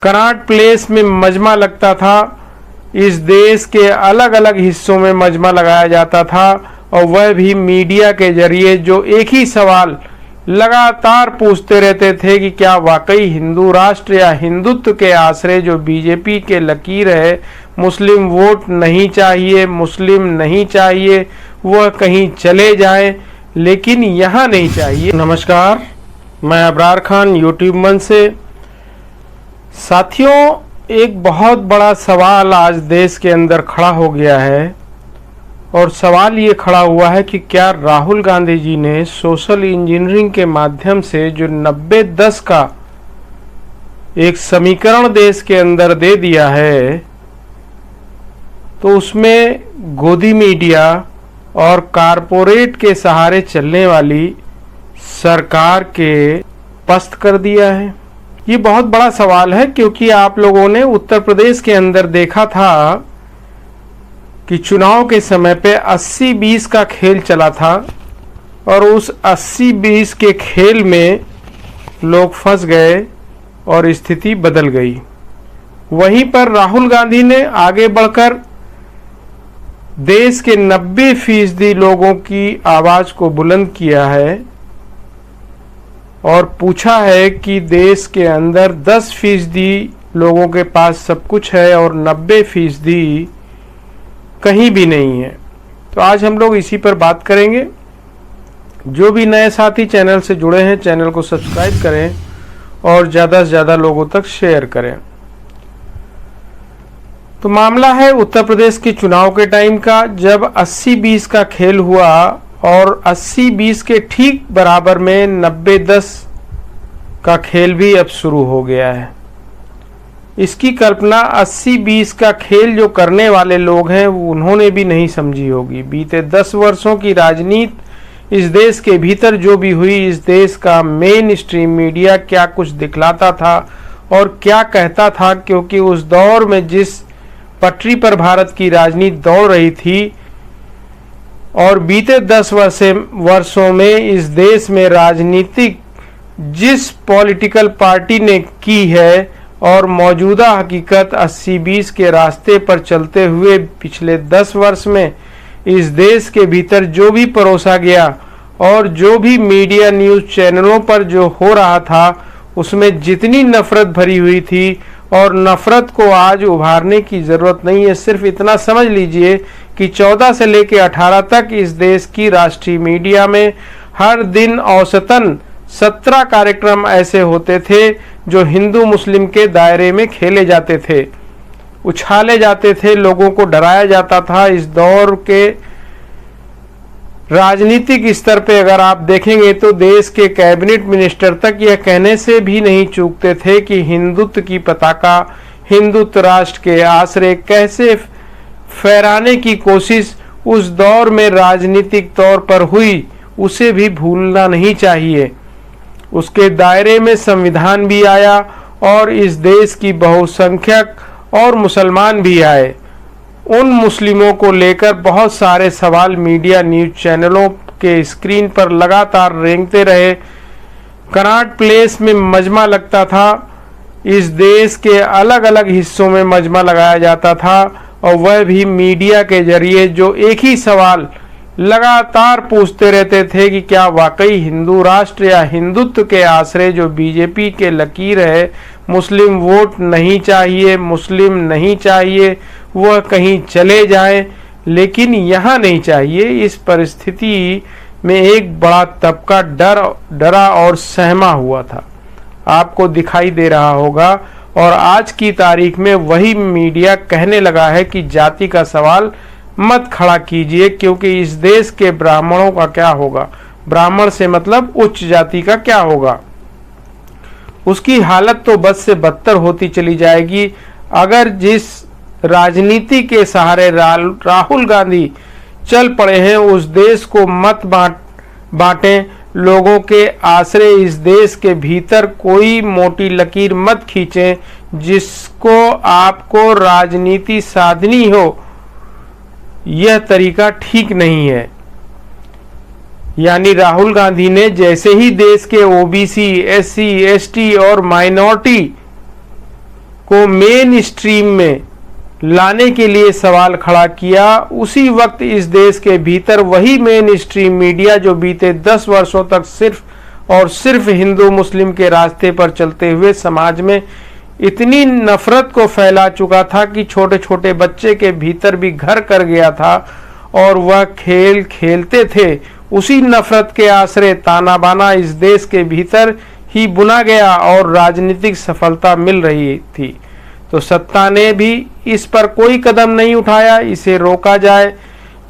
Connaught place में मजमा लगता था। इस देश के अलग अलग हिस्सों में मजमा लगाया जाता था और वह भी मीडिया के जरिए, जो एक ही सवाल लगातार पूछते रहते थे कि क्या वाकई हिंदू राष्ट्र या हिंदुत्व के आश्रय जो बीजेपी के लकीर है, मुस्लिम वोट नहीं चाहिए, मुस्लिम नहीं चाहिए, वह कहीं चले जाएं, लेकिन यहाँ नहीं चाहिए। नमस्कार, मैं अबरार खान यूट्यूब मंच से। साथियों, एक बहुत बड़ा सवाल आज देश के अंदर खड़ा हो गया है और सवाल ये खड़ा हुआ है कि क्या राहुल गांधी जी ने सोशल इंजीनियरिंग के माध्यम से जो 90-10 का एक समीकरण देश के अंदर दे दिया है, तो उसमें गोदी मीडिया और कारपोरेट के सहारे चलने वाली सरकार के पस्त कर दिया है। ये बहुत बड़ा सवाल है, क्योंकि आप लोगों ने उत्तर प्रदेश के अंदर देखा था कि चुनाव के समय पे 80-20 का खेल चला था और उस 80-20 के खेल में लोग फंस गए और स्थिति बदल गई। वहीं पर राहुल गांधी ने आगे बढ़कर देश के 90% लोगों की आवाज को बुलंद किया है और पूछा है कि देश के अंदर 10% लोगों के पास सब कुछ है और 90% कहीं भी नहीं है। तो आज हम लोग इसी पर बात करेंगे। जो भी नए साथी चैनल से जुड़े हैं, चैनल को सब्सक्राइब करें और ज़्यादा से ज़्यादा लोगों तक शेयर करें। तो मामला है उत्तर प्रदेश के चुनाव के टाइम का, जब 80-20 का खेल हुआ और 80-20 के ठीक बराबर में 90-10 का खेल भी अब शुरू हो गया है। इसकी कल्पना 80-20 का खेल जो करने वाले लोग हैं उन्होंने भी नहीं समझी होगी। बीते 10 वर्षों की राजनीति इस देश के भीतर जो भी हुई, इस देश का मेन स्ट्रीम मीडिया क्या कुछ दिखलाता था और क्या कहता था, क्योंकि उस दौर में जिस पटरी पर भारत की राजनीति दौड़ रही थी और बीते 10 वर्षों में इस देश में राजनीतिक जिस पॉलिटिकल पार्टी ने की है और मौजूदा हकीकत 80-20 के रास्ते पर चलते हुए पिछले 10 वर्ष में इस देश के भीतर जो भी परोसा गया और जो भी मीडिया न्यूज़ चैनलों पर जो हो रहा था, उसमें जितनी नफरत भरी हुई थी और नफरत को आज उभारने की ज़रूरत नहीं है। सिर्फ इतना समझ लीजिए कि 14 से लेकर 18 तक इस देश की राष्ट्रीय मीडिया में हर दिन औसतन 17 कार्यक्रम ऐसे होते थे जो हिंदू मुस्लिम के दायरे में खेले जाते थे, उछाले जाते थे, लोगों को डराया जाता था। इस दौर के राजनीतिक स्तर पे अगर आप देखेंगे तो देश के कैबिनेट मिनिस्टर तक यह कहने से भी नहीं चूकते थे कि हिंदुत्व की पताका, हिंदुत्व राष्ट्र के आश्रय कैसे फहराने की कोशिश उस दौर में राजनीतिक तौर पर हुई, उसे भी भूलना नहीं चाहिए। उसके दायरे में संविधान भी आया और इस देश की बहुसंख्यक और मुसलमान भी आए। उन मुस्लिमों को लेकर बहुत सारे सवाल मीडिया न्यूज़ चैनलों के स्क्रीन पर लगातार रेंगते रहे। कनॉट प्लेस में मजमा लगता था। इस देश के अलग अलग हिस्सों में मजमा लगाया जाता था और वह भी मीडिया के जरिए, जो एक ही सवाल लगातार पूछते रहते थे कि क्या वाकई हिंदू राष्ट्र या हिंदुत्व के आश्रय जो बीजेपी के लकीर है, मुस्लिम वोट नहीं चाहिए, मुस्लिम नहीं चाहिए, वह कहीं चले जाएं, लेकिन यहाँ नहीं चाहिए। इस परिस्थिति में एक बड़ा तबका डरा और सहमा हुआ था, आपको दिखाई दे रहा होगा। और आज की तारीख में वही मीडिया कहने लगा है कि जाति का सवाल मत खड़ा कीजिए, क्योंकि इस देश के ब्राह्मणों का क्या होगा, ब्राह्मण से मतलब उच्च जाति का क्या होगा, उसकी हालत तो बद से बदतर होती चली जाएगी। अगर जिस राजनीति के सहारे राहुल गांधी चल पड़े हैं, उस देश को मत बांटें, लोगों के आश्रय इस देश के भीतर कोई मोटी लकीर मत खींचें जिसको आपको राजनीति साधनी हो। यह तरीका ठीक नहीं है। यानी राहुल गांधी ने जैसे ही देश के ओबीसी, एससी, एसटी और माइनॉरिटी को मेन स्ट्रीम में लाने के लिए सवाल खड़ा किया, उसी वक्त इस देश के भीतर वही मेन स्ट्रीम मीडिया जो बीते 10 वर्षों तक सिर्फ और सिर्फ हिंदू मुस्लिम के रास्ते पर चलते हुए समाज में इतनी नफरत को फैला चुका था कि छोटे छोटे बच्चे के भीतर भी घर कर गया था और वह खेल खेलते थे, उसी नफरत के आश्रय ताना बाना इस देश के भीतर ही बुना गया और राजनीतिक सफलता मिल रही थी। तो सत्ता ने भी इस पर कोई कदम नहीं उठाया, इसे रोका जाए।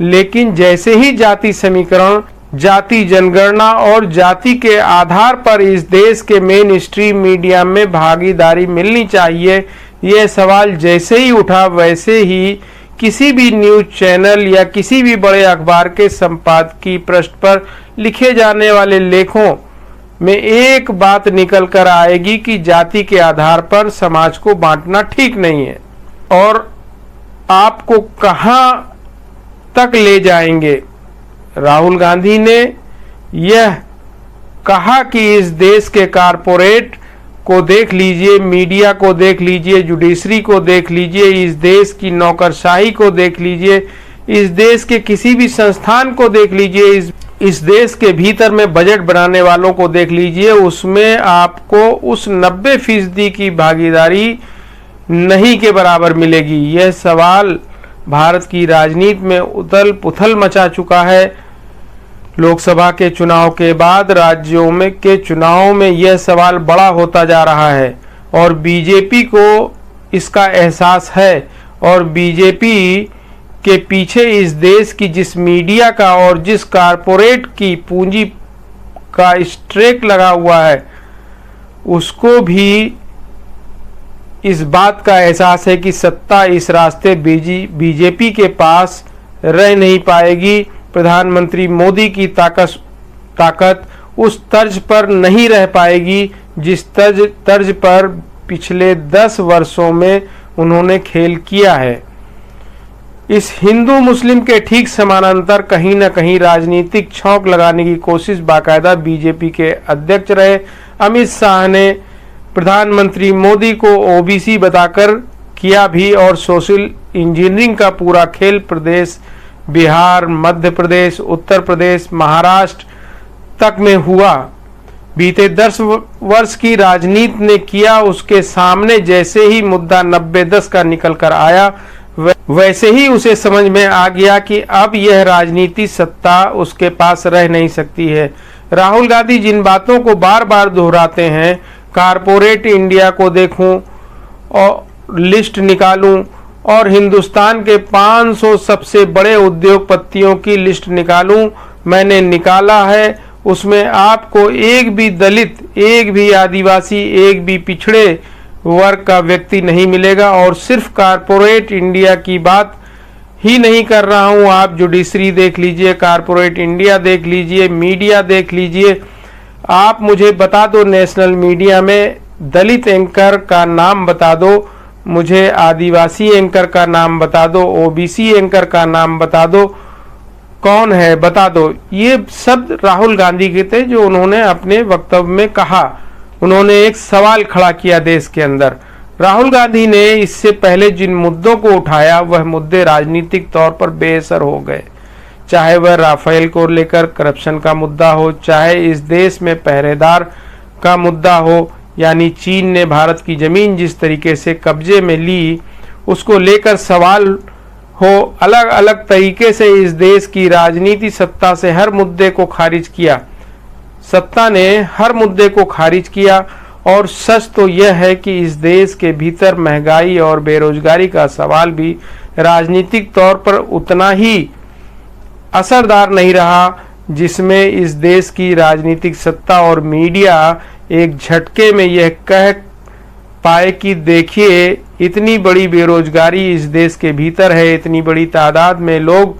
लेकिन जैसे ही जाति समीकरण, जाति जनगणना और जाति के आधार पर इस देश के मेन स्ट्रीम मीडिया में भागीदारी मिलनी चाहिए, यह सवाल जैसे ही उठा, वैसे ही किसी भी न्यूज चैनल या किसी भी बड़े अखबार के संपादकीय पृष्ठ पर लिखे जाने वाले लेखों में एक बात निकल कर आएगी कि जाति के आधार पर समाज को बांटना ठीक नहीं है और आपको कहां तक ले जाएंगे। राहुल गांधी ने यह कहा कि इस देश के कारपोरेट को देख लीजिए, मीडिया को देख लीजिए, जुडिशरी को देख लीजिए, इस देश की नौकरशाही को देख लीजिए, इस देश के किसी भी संस्थान को देख लीजिए, इस देश के भीतर में बजट बनाने वालों को देख लीजिए, उसमें आपको उस 90% की भागीदारी नहीं के बराबर मिलेगी। यह सवाल भारत की राजनीति में उथल पुथल मचा चुका है। लोकसभा के चुनाव के बाद राज्यों में के चुनाव में यह सवाल बड़ा होता जा रहा है और बीजेपी को इसका एहसास है और बीजेपी के पीछे इस देश की जिस मीडिया का और जिस कारपोरेट की पूंजी का स्ट्रेक लगा हुआ है, उसको भी इस बात का एहसास है कि सत्ता इस रास्ते बीजेपी के पास रह नहीं पाएगी। प्रधानमंत्री मोदी की ताकत उस तर्ज पर नहीं रह पाएगी जिस तर्ज पर पिछले 10 वर्षों में उन्होंने खेल किया है। इस हिंदू मुस्लिम के ठीक समानांतर कहीं न कहीं राजनीतिक छौंक लगाने की कोशिश बाकायदा बीजेपी के अध्यक्ष रहे अमित शाह ने प्रधानमंत्री मोदी को ओबीसी बताकर किया भी और सोशल इंजीनियरिंग का पूरा खेल प्रदेश, बिहार, मध्य प्रदेश, उत्तर प्रदेश, महाराष्ट्र तक में हुआ। बीते 10 वर्ष की राजनीति ने किया, उसके सामने जैसे ही मुद्दा 90-10 का निकल कर आया, वैसे ही उसे समझ में आ गया कि अब यह राजनीति सत्ता उसके पास रह नहीं सकती है। राहुल गांधी जिन बातों को बार बार दोहराते हैं, कारपोरेट इंडिया को देखूं और लिस्ट निकालूं और हिंदुस्तान के 500 सबसे बड़े उद्योगपतियों की लिस्ट निकालूं, मैंने निकाला है, उसमें आपको एक भी दलित, एक भी आदिवासी, एक भी पिछड़े वर्ग का व्यक्ति नहीं मिलेगा। और सिर्फ कारपोरेट इंडिया की बात ही नहीं कर रहा हूं, आप जुडिशरी देख लीजिए, कारपोरेट इंडिया देख लीजिए, मीडिया देख लीजिए। आप मुझे बता दो, नेशनल मीडिया में दलित एंकर का नाम बता दो, मुझे आदिवासी एंकर का नाम बता दो, ओबीसी एंकर का नाम बता दो, कौन है बता दो। ये शब्द राहुल गांधी के थे जो उन्होंने अपने वक्तव्य में कहा। उन्होंने एक सवाल खड़ा किया देश के अंदर। राहुल गांधी ने इससे पहले जिन मुद्दों को उठाया वह मुद्दे राजनीतिक तौर पर बेअसर हो गए, चाहे वह राफेल को लेकर करप्शन का मुद्दा हो, चाहे इस देश में पहरेदार का मुद्दा हो, यानी चीन ने भारत की जमीन जिस तरीके से कब्जे में ली उसको लेकर सवाल हो। अलग अलग तरीके से इस देश की राजनीति सत्ता से हर मुद्दे को खारिज किया, सत्ता ने हर मुद्दे को खारिज किया। और सच तो यह है कि इस देश के भीतर महंगाई और बेरोजगारी का सवाल भी राजनीतिक तौर पर उतना ही असरदार नहीं रहा जिसमें इस देश की राजनीतिक सत्ता और मीडिया एक झटके में यह कह पाए कि देखिए इतनी बड़ी बेरोजगारी इस देश के भीतर है, इतनी बड़ी तादाद में लोग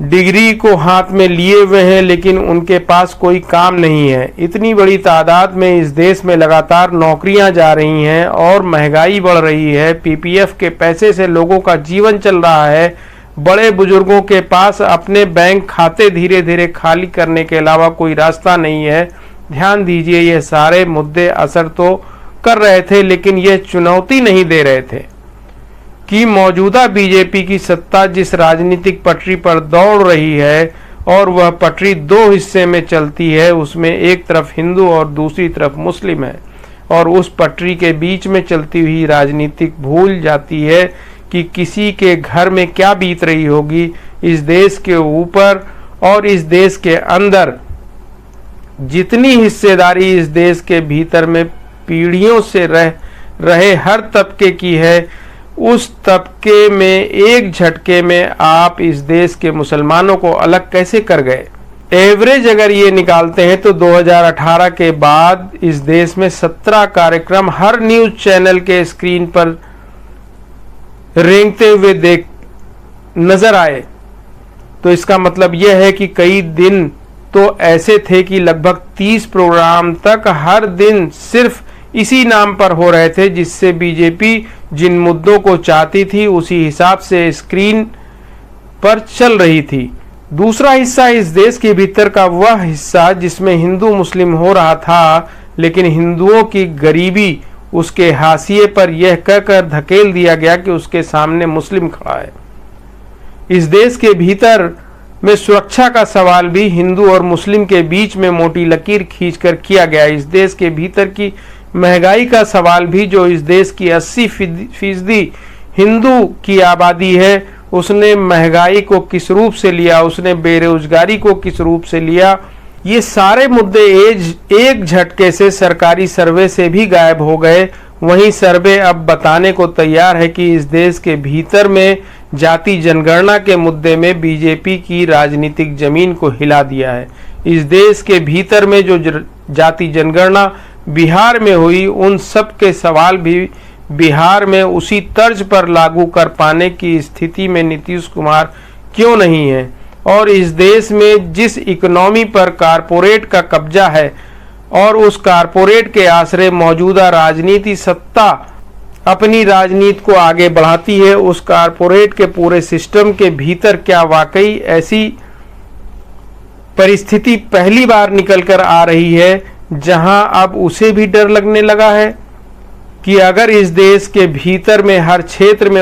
डिग्री को हाथ में लिए हुए हैं लेकिन उनके पास कोई काम नहीं है, इतनी बड़ी तादाद में इस देश में लगातार नौकरियां जा रही हैं और महंगाई बढ़ रही है, पीपीएफ के पैसे से लोगों का जीवन चल रहा है, बड़े बुजुर्गों के पास अपने बैंक खाते धीरे धीरे खाली करने के अलावा कोई रास्ता नहीं है। ध्यान दीजिए, ये सारे मुद्दे असर तो कर रहे थे, लेकिन यह चुनौती नहीं दे रहे थे कि मौजूदा बीजेपी की सत्ता जिस राजनीतिक पटरी पर दौड़ रही है और वह पटरी दो हिस्से में चलती है, उसमें एक तरफ हिंदू और दूसरी तरफ मुस्लिम है, और उस पटरी के बीच में चलती हुई राजनीतिक भूल जाती है कि किसी के घर में क्या बीत रही होगी। इस देश के ऊपर और इस देश के अंदर जितनी हिस्सेदारी इस देश के भीतर में पीढ़ियों से रहे हर तबके की है, उस तबके में एक झटके में आप इस देश के मुसलमानों को अलग कैसे कर गए। एवरेज अगर ये निकालते हैं तो 2018 के बाद इस देश में 17 कार्यक्रम हर न्यूज चैनल के स्क्रीन पर रेंगते हुए नजर आए। तो इसका मतलब यह है कि कई दिन तो ऐसे थे कि लगभग 30 प्रोग्राम तक हर दिन सिर्फ इसी नाम पर हो रहे थे, जिससे बीजेपी जिन मुद्दों को चाहती थी उसी हिसाब से स्क्रीन पर चल रही थी। दूसरा हिस्सा इस देश के भीतर का वह हिस्सा जिसमें हिंदू मुस्लिम हो रहा था, लेकिन हिंदुओं की गरीबी उसके हाशिए पर यह कहकर धकेल दिया गया कि उसके सामने मुस्लिम खड़ा है। इस देश के भीतर में सुरक्षा का सवाल भी हिंदू और मुस्लिम के बीच में मोटी लकीर खींचकर किया गया। इस देश के भीतर की महंगाई का सवाल भी, जो इस देश की 80% हिंदू की आबादी है, उसने महंगाई को किस रूप से लिया, उसने बेरोजगारी को किस रूप से लिया, ये सारे मुद्दे एक झटके से सरकारी सर्वे से भी गायब हो गए। वहीं सर्वे अब बताने को तैयार है कि इस देश के भीतर में जाति जनगणना के मुद्दे में बीजेपी की राजनीतिक जमीन को हिला दिया है। इस देश के भीतर में जो जाति जनगणना बिहार में हुई, उन सब के सवाल भी बिहार में उसी तर्ज पर लागू कर पाने की स्थिति में नीतीश कुमार क्यों नहीं है। और इस देश में जिस इकोनॉमी पर कारपोरेट का कब्जा है और उस कारपोरेट के आश्रय मौजूदा राजनीति सत्ता अपनी राजनीति को आगे बढ़ाती है, उस कारपोरेट के पूरे सिस्टम के भीतर क्या वाकई ऐसी परिस्थिति पहली बार निकल कर आ रही है जहां अब उसे भी डर लगने लगा है कि अगर इस देश के भीतर में हर क्षेत्र में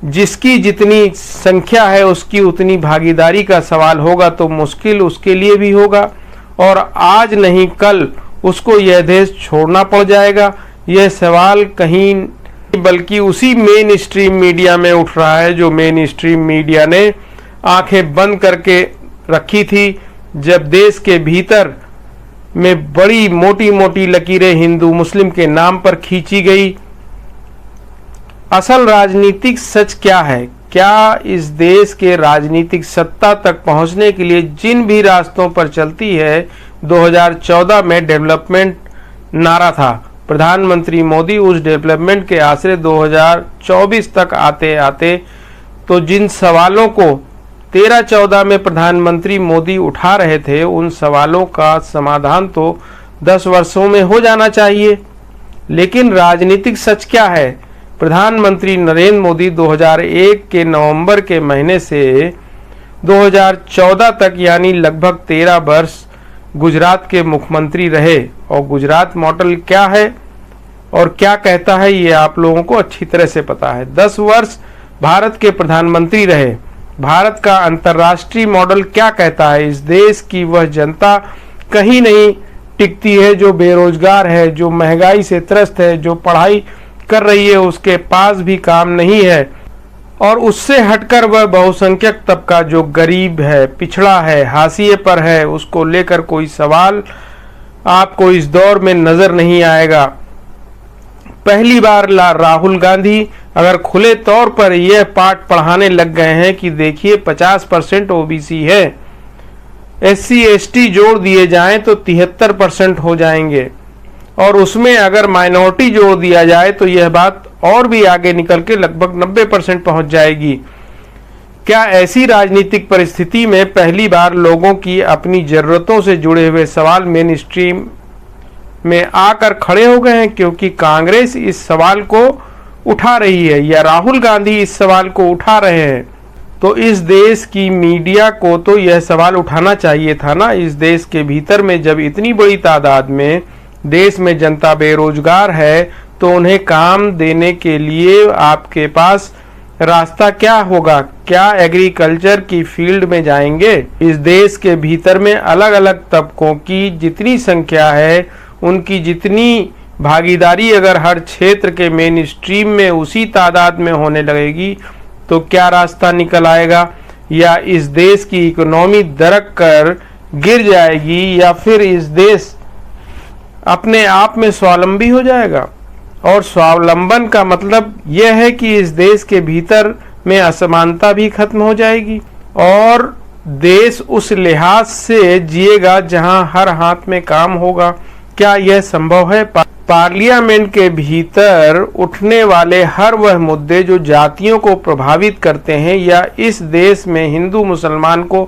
जिसकी जितनी संख्या है उसकी उतनी भागीदारी का सवाल होगा तो मुश्किल उसके लिए भी होगा, और आज नहीं कल उसको यह देश छोड़ना पड़ जाएगा। यह सवाल कहीं बल्कि उसी मेन स्ट्रीम मीडिया में उठ रहा है जो मेन स्ट्रीम मीडिया ने आंखें बंद करके रखी थी जब देश के भीतर में बड़ी मोटी मोटी लकीरें हिंदू मुस्लिम के नाम पर खींची गई। असल राजनीतिक सच क्या है? क्या इस देश के राजनीतिक सत्ता तक पहुंचने के लिए जिन भी रास्तों पर चलती है, 2014 में डेवलपमेंट नारा था। प्रधानमंत्री मोदी उस डेवलपमेंट के आश्रय 2024 तक आते आते तो जिन सवालों को 13-14 में प्रधानमंत्री मोदी उठा रहे थे, उन सवालों का समाधान तो 10 वर्षों में हो जाना चाहिए। लेकिन राजनीतिक सच क्या है? प्रधानमंत्री नरेंद्र मोदी 2001 के नवंबर के महीने से 2014 तक यानी लगभग 13 वर्ष गुजरात के मुख्यमंत्री रहे। और गुजरात मॉडल क्या है और क्या कहता है ये आप लोगों को अच्छी तरह से पता है। 10 वर्ष भारत के प्रधानमंत्री रहे। भारत का अंतर्राष्ट्रीय मॉडल क्या कहता है? इस देश की वह जनता कहीं नहीं टिकती है जो बेरोजगार है, जो महंगाई से त्रस्त है, जो पढ़ाई कर रही है उसके पास भी काम नहीं है, और उससे हटकर वह बहुसंख्यक तबका जो गरीब है, पिछड़ा है, हाशिए पर है, उसको लेकर कोई सवाल आपको इस दौर में नजर नहीं आएगा। पहली बार राहुल गांधी अगर खुले तौर पर यह पाठ पढ़ाने लग गए हैं कि देखिए 50% ओबीसी है, SC ST जोड़ दिए जाएं तो 73% हो जाएंगे, और उसमें अगर माइनॉरिटी जोड़ दिया जाए तो यह बात और भी आगे निकल के लगभग 90% पहुंच जाएगी। क्या ऐसी राजनीतिक परिस्थिति में पहली बार लोगों की अपनी जरूरतों से जुड़े हुए सवाल मेन स्ट्रीम में आकर खड़े हो गए हैं क्योंकि कांग्रेस इस सवाल को उठा रही है या राहुल गांधी इस सवाल को उठा रहे हैं? तो इस देश की मीडिया को तो यह सवाल उठाना चाहिए था ना। इस देश के भीतर में जब इतनी बड़ी तादाद में देश में जनता बेरोजगार है तो उन्हें काम देने के लिए आपके पास रास्ता क्या होगा? क्या एग्रीकल्चर की फील्ड में जाएंगे? इस देश के भीतर में अलग अलग तबकों की जितनी संख्या है, उनकी जितनी भागीदारी अगर हर क्षेत्र के मेन स्ट्रीम में उसी तादाद में होने लगेगी तो क्या रास्ता निकल आएगा? या इस देश की इकोनॉमी दरक कर गिर जाएगी, या फिर इस देश अपने आप में स्वावलंबी हो जाएगा? और स्वावलंबन का मतलब यह है कि इस देश के भीतर में असमानता भी खत्म हो जाएगी और देश उस लिहाज से जिएगा जहां हर हाथ में काम होगा। क्या यह संभव है? पार्लियामेंट के भीतर उठने वाले हर वह मुद्दे जो जातियों को प्रभावित करते हैं या इस देश में हिंदू मुसलमान को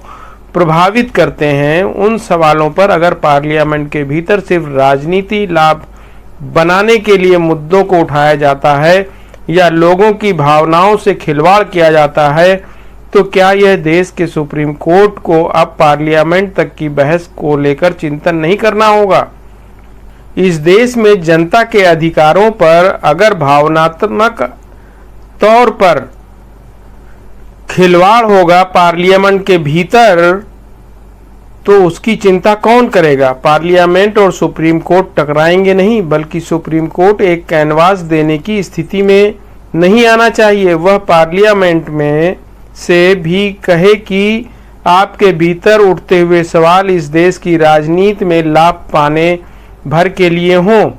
प्रभावित करते हैं, उन सवालों पर अगर पार्लियामेंट के भीतर सिर्फ राजनीति लाभ बनाने के लिए मुद्दों को उठाया जाता है या लोगों की भावनाओं से खिलवाड़ किया जाता है, तो क्या यह देश के सुप्रीम कोर्ट को अब पार्लियामेंट तक की बहस को लेकर चिंतन नहीं करना होगा? इस देश में जनता के अधिकारों पर अगर भावनात्मक तौर पर खिलवाड़ होगा पार्लियामेंट के भीतर, तो उसकी चिंता कौन करेगा? पार्लियामेंट और सुप्रीम कोर्ट टकराएंगे नहीं, बल्कि सुप्रीम कोर्ट एक कैनवास देने की स्थिति में नहीं आना चाहिए। वह पार्लियामेंट में से भी कहे कि आपके भीतर उठते हुए सवाल इस देश की राजनीति में लाभ पाने भर के लिए हों,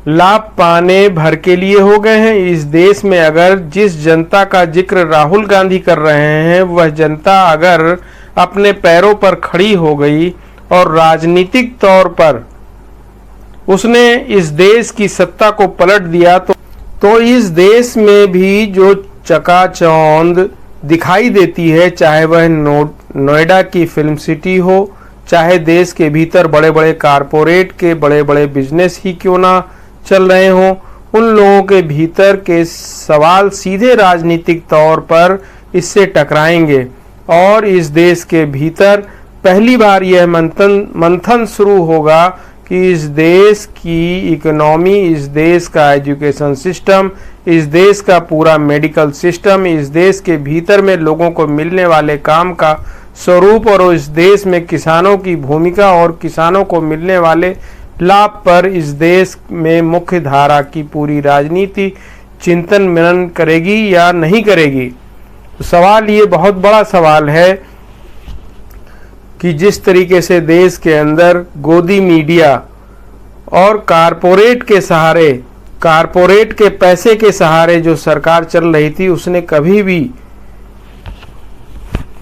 लाभ पाने भर के लिए हो गए हैं। इस देश में अगर जिस जनता का जिक्र राहुल गांधी कर रहे हैं, वह जनता अगर अपने पैरों पर खड़ी हो गई और राजनीतिक तौर पर उसने इस देश की सत्ता को पलट दिया, तो इस देश में भी जो चकाचौंध दिखाई देती है, चाहे वह नोएडा की फिल्म सिटी हो, चाहे देश के भीतर बड़े बड़े कारपोरेट के बड़े बड़े बिजनेस ही क्यों ना चल रहे हों, उन लोगों के भीतर के सवाल सीधे राजनीतिक तौर पर इससे टकराएंगे और इस देश के भीतर पहली बार यह मंथन शुरू होगा कि इस देश की इकोनॉमी, इस देश का एजुकेशन सिस्टम, इस देश का पूरा मेडिकल सिस्टम, इस देश के भीतर में लोगों को मिलने वाले काम का स्वरूप और इस देश में किसानों की भूमिका और किसानों को मिलने वाले लाभ पर इस देश में मुख्य धारा की पूरी राजनीति चिंतन मनन करेगी या नहीं करेगी। सवाल ये बहुत बड़ा सवाल है कि जिस तरीके से देश के अंदर गोदी मीडिया और कारपोरेट के सहारे, कारपोरेट के पैसे के सहारे जो सरकार चल रही थी, उसने कभी भी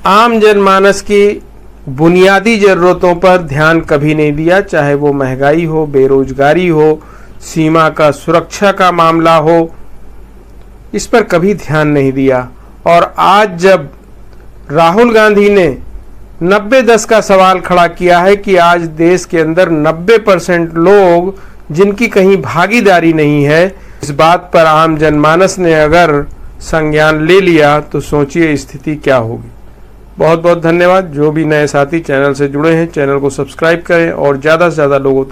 आम जनमानस की बुनियादी जरूरतों पर ध्यान कभी नहीं दिया, चाहे वो महंगाई हो, बेरोजगारी हो, सीमा का सुरक्षा का मामला हो, इस पर कभी ध्यान नहीं दिया। और आज जब राहुल गांधी ने 90-10 का सवाल खड़ा किया है कि आज देश के अंदर 90% लोग जिनकी कहीं भागीदारी नहीं है, इस बात पर आम जनमानस ने अगर संज्ञान ले लिया तो सोचिए स्थिति क्या होगी। बहुत बहुत धन्यवाद। जो भी नए साथी चैनल से जुड़े हैं, चैनल को सब्सक्राइब करें और ज़्यादा से ज़्यादा लोगों